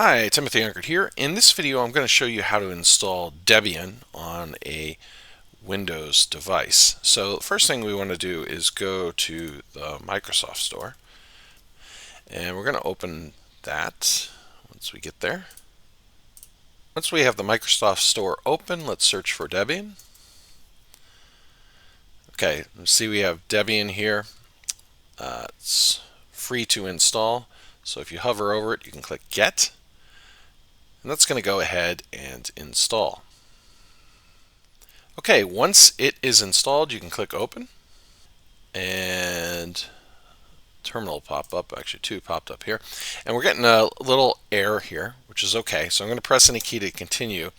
Hi, Timothy Unkert here. In this video, I'm going to show you how to install Debian on a Windows device. So the first thing we want to do is go to the Microsoft Store, and we're going to open that once we get there. Once we have the Microsoft Store open, let's search for Debian. Okay, see we have Debian here. It's free to install, so if you hover over it, you can click Get. And that's going to go ahead and install. Okay, once it is installed, you can click Open, and terminal will pop up. Actually, two popped up here. And we're getting a little error here, which is okay. So I'm going to press any key to continue.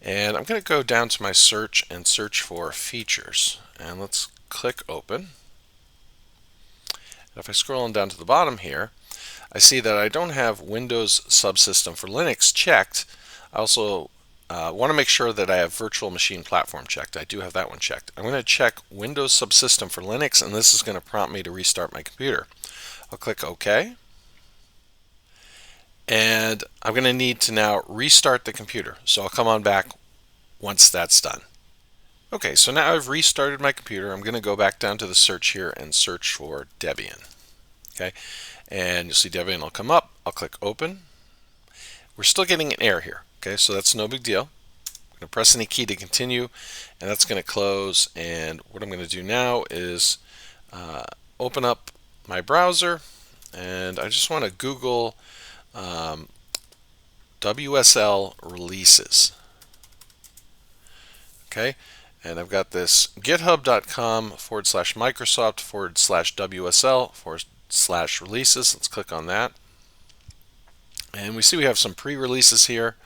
And I'm going to go down to my search and search for features. And let's click Open. And if I scroll on down to the bottom here, I see that I don't have Windows Subsystem for Linux checked. I also want to make sure that I have Virtual Machine Platform checked. I do have that one checked. I'm going to check Windows Subsystem for Linux, and this is going to prompt me to restart my computer. I'll click OK. And I'm going to need to now restart the computer. So I'll come on back once that's done. Okay, so now I've restarted my computer. I'm going to go back down to the search here and search for Debian. Okay, and you'll see Debian will come up. I'll click Open. We're still getting an error here. Okay, so that's no big deal. I'm going to press any key to continue, and that's going to close. And what I'm going to do now is open up my browser, and I just want to Google WSL releases. Okay, and I've got this github.com/Microsoft/WSL/releases. Let's click on that. And we see we have some pre-releases here.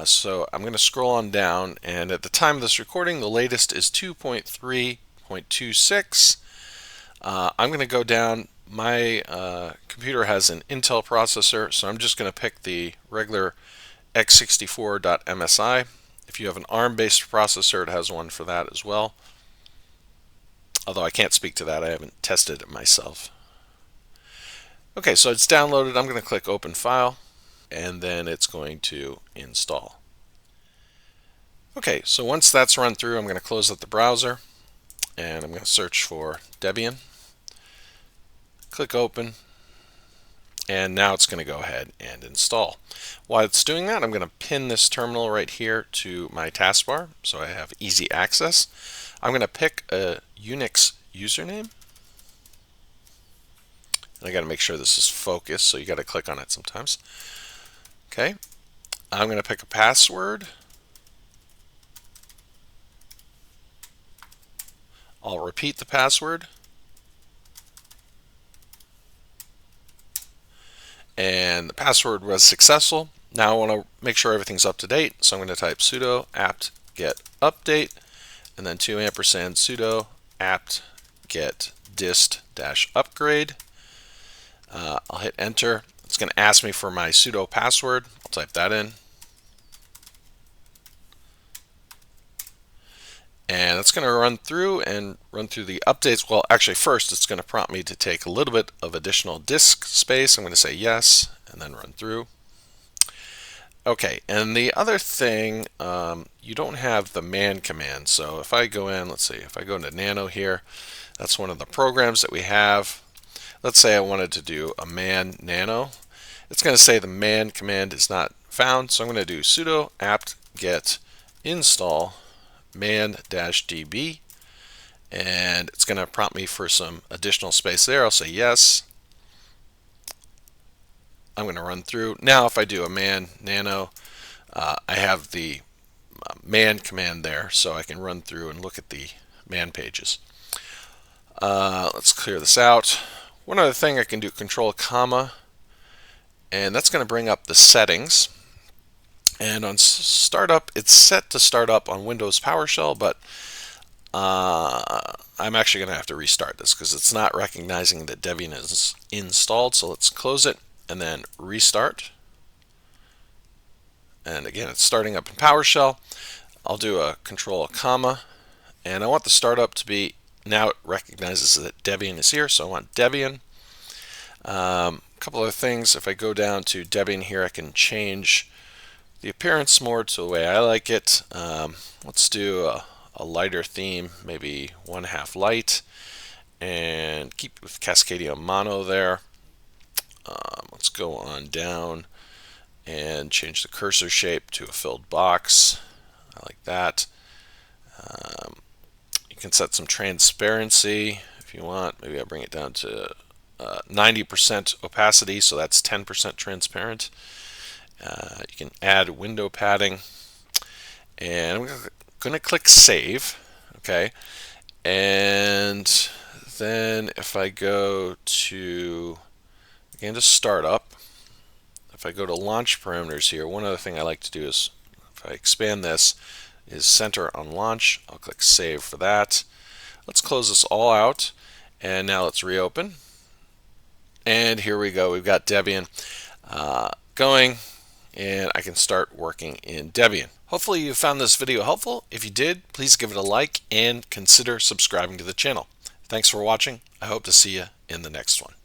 So I'm going to scroll on down, and at the time of this recording, the latest is 2.3.26. I'm going to go down. My computer has an Intel processor, so I'm just going to pick the regular x64.msi. If you have an ARM-based processor, it has one for that as well. Although I can't speak to that, I haven't tested it myself. Okay, so it's downloaded. I'm going to click Open File, and then it's going to install. Okay, so once that's run through, I'm going to close up the browser, and I'm going to search for Debian. Click Open, and now it's going to go ahead and install. While it's doing that, I'm going to pin this terminal right here to my taskbar so I have easy access. I'm going to pick a Unix username. I got to make sure this is focused, so you got to click on it sometimes. Okay, I'm going to pick a password. I'll repeat the password. And the password was successful. Now I want to make sure everything's up to date, so I'm going to type sudo apt get update, and then 2 ampersand sudo apt get dist -upgrade. I'll hit enter. It's going to ask me for my sudo password. I'll type that in. And it's going to run through the updates. Well, actually, first it's going to prompt me to take a little bit of additional disk space. I'm going to say yes, and then run through. Okay, and the other thing, you don't have the man command. So if I go in, let's see, if I go into nano here, that's one of the programs that we have. Let's say I wanted to do a man nano. It's going to say the man command is not found, so I'm going to do sudo apt get install man-db, and it's going to prompt me for some additional space there. I'll say yes. I'm going to run through. Now if I do a man nano, I have the man command there, so I can run through and look at the man pages. Let's clear this out. One other thing, I can do control comma, and that's going to bring up the settings. And on startup, it's set to start up on Windows PowerShell, but I'm actually going to have to restart this because it's not recognizing that Debian is installed. So let's close it and then restart. And again, it's starting up in PowerShell. I'll do a control comma, and I want the startup to be, now it recognizes that Debian is here, so I want Debian. A couple of things. If I go down to Debian here, I can change the appearance more to the way I like it. Let's do a lighter theme, maybe 1/2 light, and keep with Cascadia Mono there. Let's go on down and change the cursor shape to a filled box. I like that. You can set some transparency if you want. Maybe I'll bring it down to 90% opacity, so that's 10% transparent. You can add window padding, and I'm going to click Save. Okay, and then if I go to, again, to Startup, if I go to Launch Parameters here, one other thing I like to do is, if I expand this, is Center on Launch. I'll click Save for that. Let's close this all out, and now let's reopen. And here we go. We've got Debian going, and I can start working in Debian. Hopefully you found this video helpful. If you did, please give it a like and consider subscribing to the channel. Thanks for watching. I hope to see you in the next one.